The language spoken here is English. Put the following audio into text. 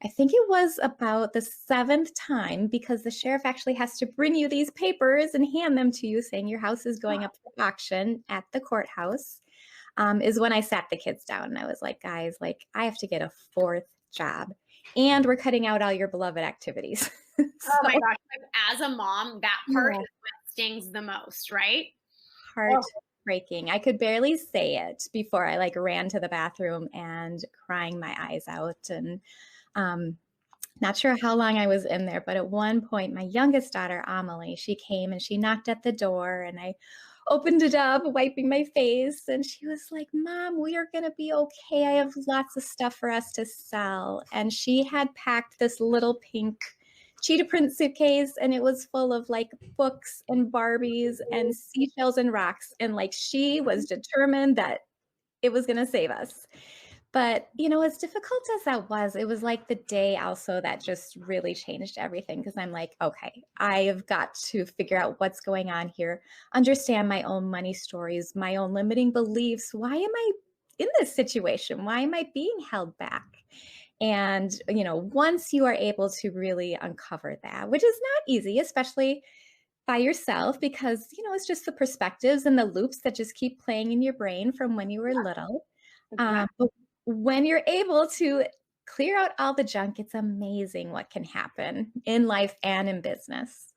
I think it was about the 7th time because the sheriff actually has to bring you these papers and hand them to you saying your house is going up for auction at the courthouse, is when I sat the kids down and I was like, "Guys, like, I have to get a 4th job, and we're cutting out all your beloved activities." Oh my So, gosh, like, as a mom, that part yeah, is what stings the most, right? Oh, heartbreaking. I could barely say it before I, like, ran to the bathroom and crying my eyes out, and, um not sure how long I was in there, but at one point, my youngest daughter, Amelie, she came and she knocked at the door, and I opened it up, wiping my face, and she was like, "Mom, we are gonna be okay. I have lots of stuff for us to sell." And she had packed this little pink cheetah print suitcase, and it was full of like books and Barbies and seashells and rocks. And like she was determined that it was gonna save us. But, as difficult as that was, it was like the day also that just really changed everything because I'm like, "Okay, I have got to figure out what's going on here, understand my own money stories, my own limiting beliefs. Why am I in this situation? Why am I being held back?" And, once you are able to really uncover that, which is not easy, especially by yourself because, it's just the perspectives and the loops that just keep playing in your brain from when you were little. exactly. But when you're able to clear out all the junk, it's amazing what can happen in life and in business.